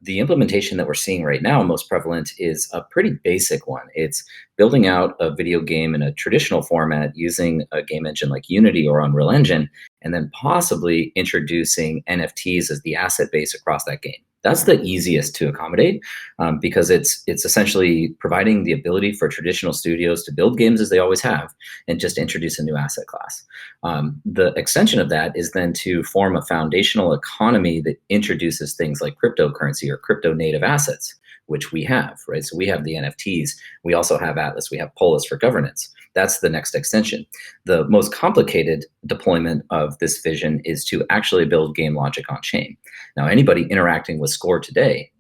The implementation that we're seeing right now, most prevalent, is a pretty basic one. It's building out a video game in a traditional format using a game engine like Unity or Unreal Engine, and then possibly introducing NFTs as the asset base across that game. That's the easiest to accommodate because it's essentially providing the ability for traditional studios to build games as they always have and just introduce a new asset class. The extension of that is then to form a foundational economy that introduces things like cryptocurrency or crypto native assets, which we have, right? So we have the NFTs. We also have Atlas. We have POLIS for governance. That's the next extension. The most complicated deployment of this vision is to actually build game logic on chain. Now, anybody interacting with Score today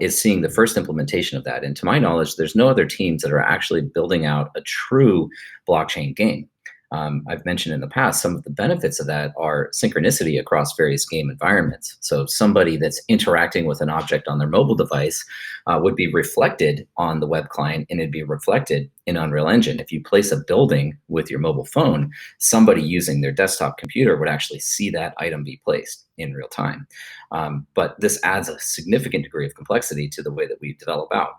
is seeing the first implementation of that. And to my knowledge, there's no other teams that are actually building out a true blockchain game. I've mentioned in the past, some of the benefits of that are synchronicity across various game environments. So somebody that's interacting with an object on their mobile device would be reflected on the web client, and it'd be reflected in Unreal Engine. If you place a building with your mobile phone, somebody using their desktop computer would actually see that item be placed in real time. But this adds a significant degree of complexity to the way that we develop out.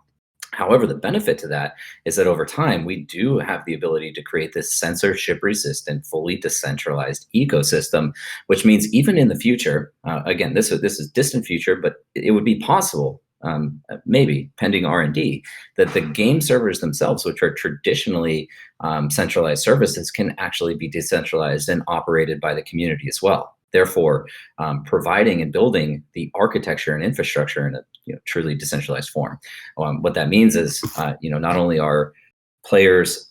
However, the benefit to that is that over time, we do have the ability to create this censorship-resistant, fully decentralized ecosystem, which means even in the future, again, this is distant future, but it would be possible maybe pending R&D, that the game servers themselves, which are traditionally centralized services, can actually be decentralized and operated by the community as well. Therefore, providing and building the architecture and infrastructure in a truly decentralized form. What that means is, not only are players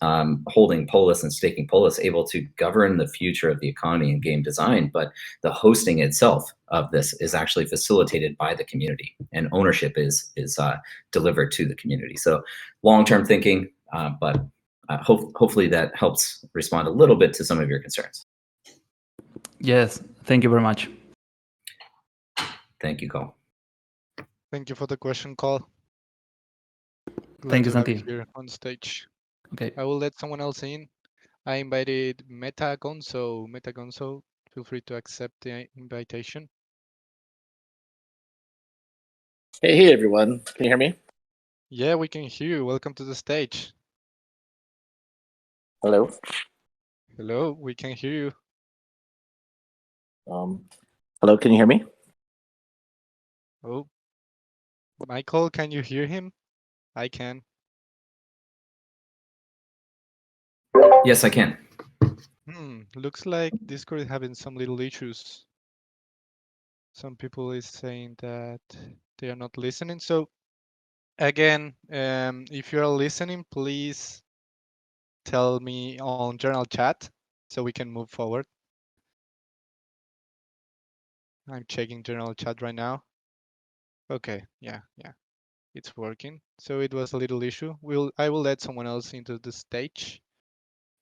holding POLIS and staking POLIS able to govern the future of the economy and game design, but the hosting itself of this is actually facilitated by the community, and ownership is delivered to the community. So long-term thinking, but hopefully that helps respond a little bit to some of your concerns. Yes, thank you very much. Thank you, Cole. Thank you for the question, Cole. Thank you, Glad to have Santi. you here on stage. Okay. I will let someone else in. I invited Metagonzo. Metagonzo, feel free to accept the invitation. Hey everyone. Can you hear me? Yeah, we can hear you. Welcome to the stage. Hello. Hello, we can hear you. Hello, can you hear me? Oh, Michael, can you hear him? I can. Yes, I can. Looks like Discord is having some little issues. Some people is saying that they are not listening. So again, if you are listening, please tell me on general chat so we can move forward. I'm checking general chat right now. Okay, yeah, it's working. So it was a little issue. I will let someone else into the stage.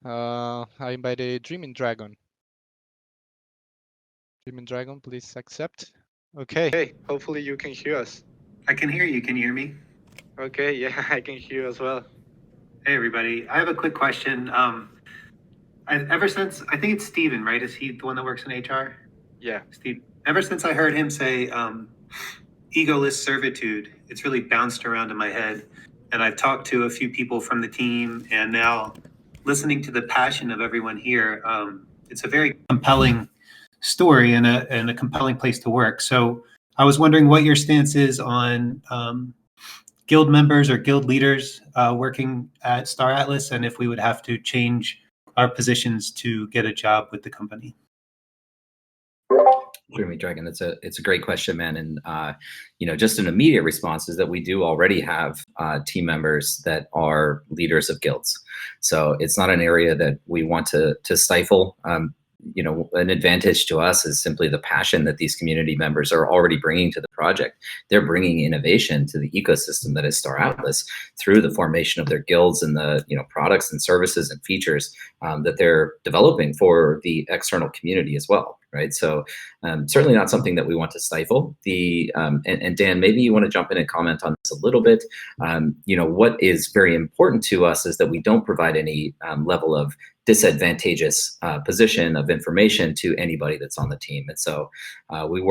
I invited Dreaming Dragon. Dreaming Dragon, please accept. Okay. Hey, hopefully you can hear us. I can hear you. Can you hear me? Okay, yeah, I can hear you as well. Hey, everybody. I have a quick question. Ever since, I think it's Steven, right? Is he the one that works in HR? Yeah. Steve. Ever since I heard him say egoless servitude, it's really bounced around in my head. And I've talked to a few people from the team, and now listening to the passion of everyone here, it's a very compelling story and a compelling place to work. So I was wondering what your stance is on guild members or guild leaders working at Star Atlas, and if we would have to change our positions to get a job with the company. Dreamy Dragon, it's a great question, man. And just an immediate response is that we do already have team members that are leaders of guilds. So it's not an area that we want to stifle. An advantage to us is simply the passion that these community members are already bringing to the project. They're bringing innovation to the ecosystem that is Star Atlas through the formation of their guilds and the products and services and features that they're developing for the external community as well, right? So certainly not something that we want to stifle. And Dan, maybe you want to jump in and comment on this a little bit. What is very important to us is that we don't provide any level of disadvantageous position of information to anybody that's on the team. And so we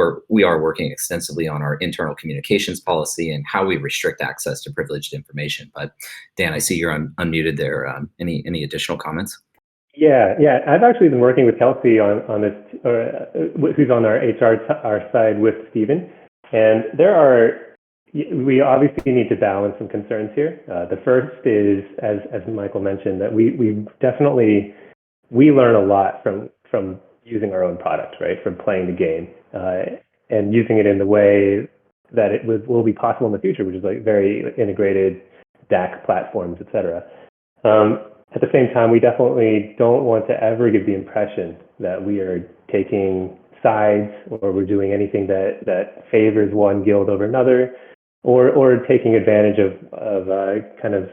are working extensively on our internal communications policy and how we restrict access to privileged information. But Dan, I see you're unmuted there. Any additional comments? Yeah. I've actually been working with Kelsey on this, who's on our HR side with Steven. And we obviously need to balance some concerns here. The first is, as Michael mentioned, that we learn a lot from using our own product, right? From playing the game and using it in the way that it will be possible in the future, which is like very integrated DAC platforms, et cetera. At the same time, we definitely don't want to ever give the impression that we are taking sides or we're doing anything that favors one guild over another, or taking advantage of kind of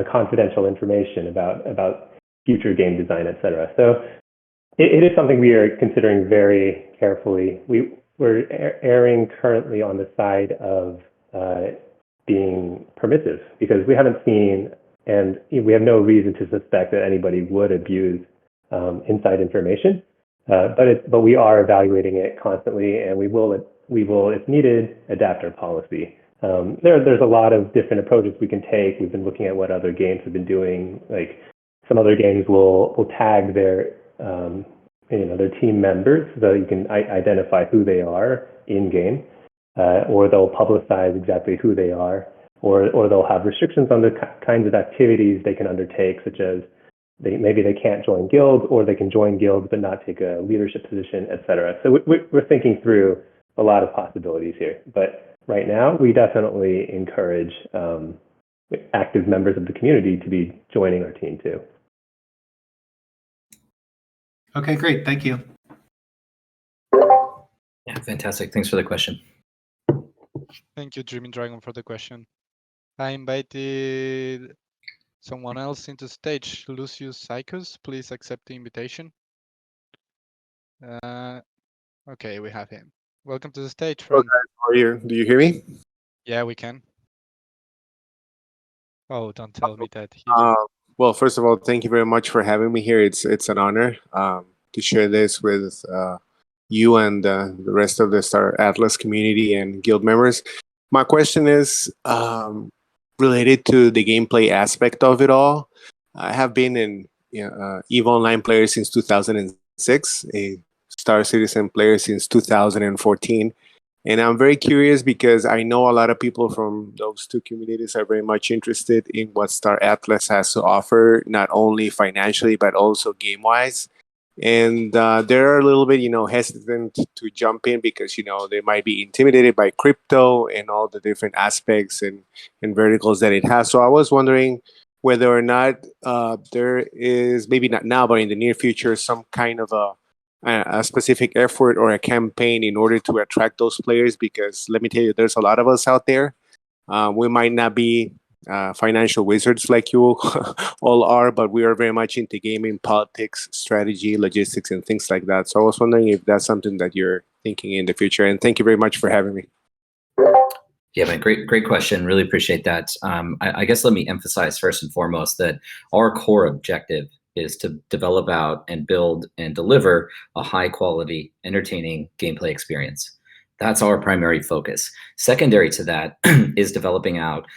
confidential information about future game design, et cetera. So it is something we are considering very carefully. We're erring currently on the side of being permissive because we haven't seen, and we have no reason to suspect that anybody would abuse inside information. But we are evaluating it constantly, and we will, if needed, adapt our policy. There's a lot of different approaches we can take. We've been looking at what other games have been doing. Like some other games will tag their their team members so you can identify who they are in game. or they'll publicize exactly who they are, or they'll have restrictions on the kinds of activities they can undertake, such as maybe they can't join guilds, or they can join guilds but not take a leadership position, etc. So we're thinking through a lot of possibilities here. But right now, we definitely encourage active members of the community to be joining our team too. Okay, great. Thank you. Yeah, fantastic. Thanks for the question. Thank you, Dreaming Dragon, for the question. I invited someone else into stage. Lucius Psychos, please accept the invitation. Okay, we have him. Welcome to the stage, friend. How are you? Do you hear me? Yeah, we can. Oh, don't tell me that. Well, first of all, thank you very much for having me here. It's an honor to share this with you and the rest of the Star Atlas community and guild members. My question is related to the gameplay aspect of it all. I have been an EVE Online player since 2006, a Star Citizen player since 2014. And I'm very curious because I know a lot of people from those two communities are very much interested in what Star Atlas has to offer, not only financially, but also game-wise. And they're a little bit, hesitant to jump in because, they might be intimidated by crypto and all the different aspects and verticals that it has. So I was wondering whether or not there is, maybe not now, but in the near future, some kind of a specific effort or a campaign in order to attract those players, because let me tell you, there's a lot of us out there. We might not be financial wizards like you all are, but we are very much into gaming, politics, strategy, logistics, and things like that. So I was wondering if that's something that you're thinking in the future. And thank you very much for having me. Yeah, man, great question. Really appreciate that. I guess let me emphasize first and foremost that our core objective is to develop out and build and deliver a high quality, entertaining gameplay experience. That's our primary focus. Secondary to that is developing out,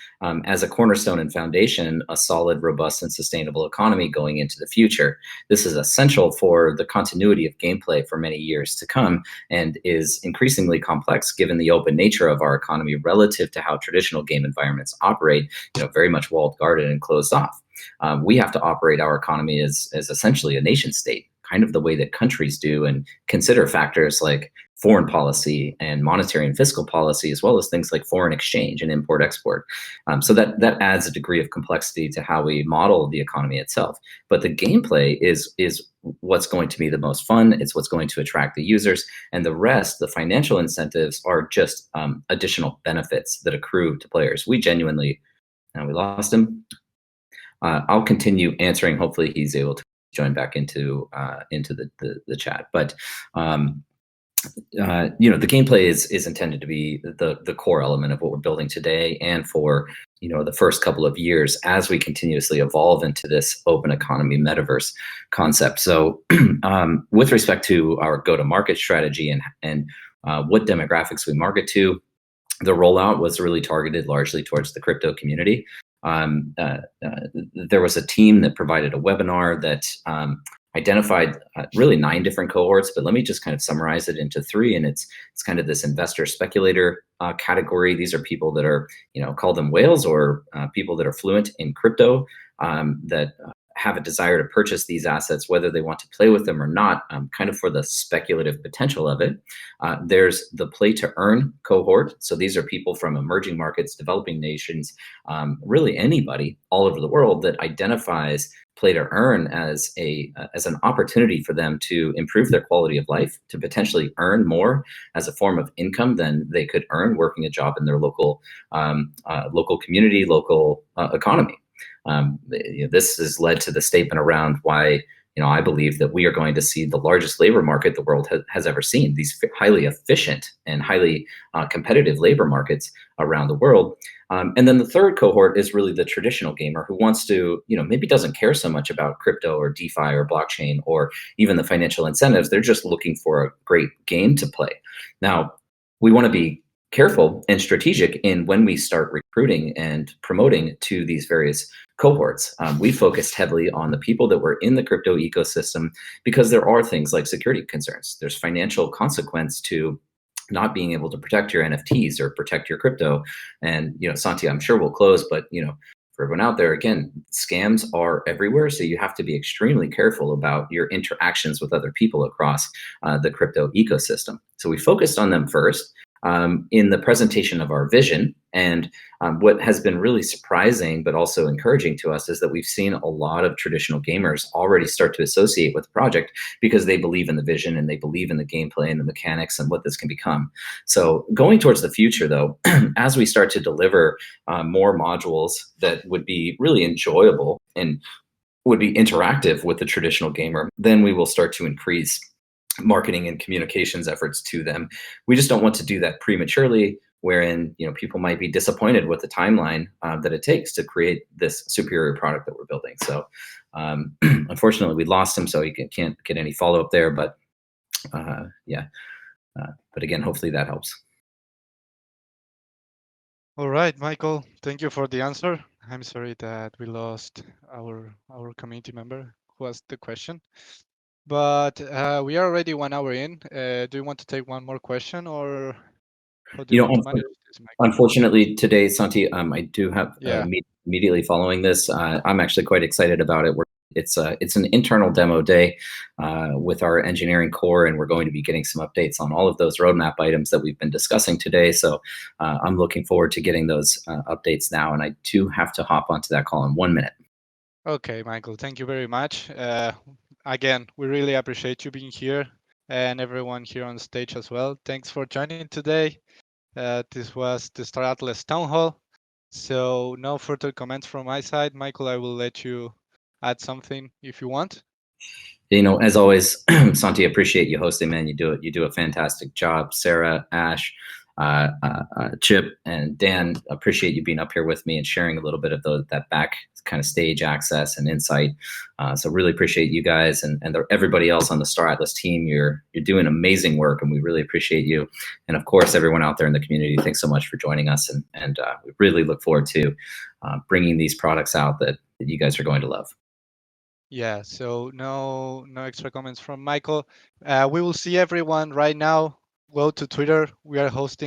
as a cornerstone and foundation, a solid, robust, and sustainable economy going into the future. This is essential for the continuity of gameplay for many years to come, and is increasingly complex given the open nature of our economy relative to how traditional game environments operate, very much walled garden and closed off. We have to operate our economy as essentially a nation state, kind of the way that countries do, and consider factors like foreign policy and monetary and fiscal policy, as well as things like foreign exchange and import-export. So that adds a degree of complexity to how we model the economy itself. But the gameplay is what's going to be the most fun. It's what's going to attract the users, and the rest, the financial incentives, are just additional benefits that accrue to players. We genuinely, we lost him. I'll continue answering. Hopefully he's able to join back into the chat. But the gameplay is intended to be the core element of what we're building today, and for the first couple of years as we continuously evolve into this open economy metaverse concept. So with respect to our go-to-market strategy and what demographics we market to, the rollout was really targeted largely towards the crypto community. There was a team that provided a webinar that identified really 9 different cohorts, but let me just kind of summarize it into 3. And it's kind of this investor speculator category. These are people that are, call them whales, or people that are fluent in crypto, that have a desire to purchase these assets, whether they want to play with them or not, kind of for the speculative potential of it. There's the play to earn cohort. So these are people from emerging markets, developing nations, really anybody all over the world that identifies play to earn as an opportunity for them to improve their quality of life, to potentially earn more as a form of income than they could earn working a job in their local community, local economy. This has led to the statement around why I believe that we are going to see the largest labor market the world has ever seen. These highly efficient and highly competitive labor markets around the world. And then the third cohort is really the traditional gamer who wants to, maybe doesn't care so much about crypto or DeFi or blockchain or even the financial incentives. They're just looking for a great game to play. Now, we want to be careful and strategic in when we start recruiting and promoting to these various cohorts. We focused heavily on the people that were in the crypto ecosystem because there are things like security concerns. There's financial consequence to not being able to protect your NFTs or protect your crypto. And, Santi, I'm sure we'll close, but, for everyone out there, again, scams are everywhere. So you have to be extremely careful about your interactions with other people across the crypto ecosystem. So we focused on them first in the presentation of our vision. And what has been really surprising, but also encouraging to us, is that we've seen a lot of traditional gamers already start to associate with the project because they believe in the vision and they believe in the gameplay and the mechanics and what this can become. So going towards the future, though, as we start to deliver more modules that would be really enjoyable and would be interactive with the traditional gamer, then we will start to increase marketing and communications efforts to them. We just don't want to do that prematurely, wherein people might be disappointed with the timeline that it takes to create this superior product that we're building. So unfortunately, we lost him, so he can't get any follow up there. But but again, hopefully that helps. All right, Michael, thank you for the answer. I'm sorry that we lost our community member who asked the question. But we are already 1 hour in. Do you want to take one more question, or how do you want to manage this, Michael? Unfortunately, today, Santi, I do have immediately following this. I'm actually quite excited about it. It's an internal demo day with our engineering core, and we're going to be getting some updates on all of those roadmap items that we've been discussing today. So I'm looking forward to getting those updates now, and I do have to hop onto that call in 1 minute. Okay, Michael, thank you very much. Again, we really appreciate you being here, and everyone here on stage as well. Thanks for joining today. This was the Star Atlas Town Hall. So no further comments from my side. Michael, I will let you add something if you want. As always, Santi, appreciate you hosting, man. You do a fantastic job. Sarah, Ash, Chip, and Dan, appreciate you being up here with me and sharing a little bit of that back kind of stage access and insight. So really appreciate you guys and everybody else on the Star Atlas team. You're doing amazing work, and we really appreciate you. And of course, everyone out there in the community, thanks so much for joining us. And we really look forward to bringing these products out that you guys are going to love. Yeah, so no extra comments from Michael. We will see everyone right now. Go to Twitter.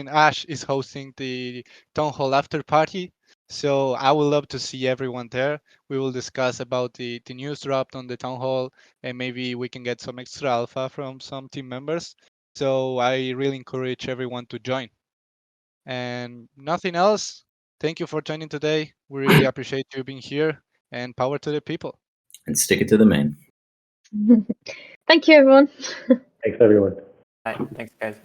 Ash is hosting the Town Hall after party. So I would love to see everyone there. We will discuss about the news dropped on the Town Hall, and maybe we can get some extra alpha from some team members. So I really encourage everyone to join. And nothing else. Thank you for joining today. We really appreciate you being here, and power to the people. And stick it to the man. Thank you, everyone. Thanks, everyone. All right, thanks, guys.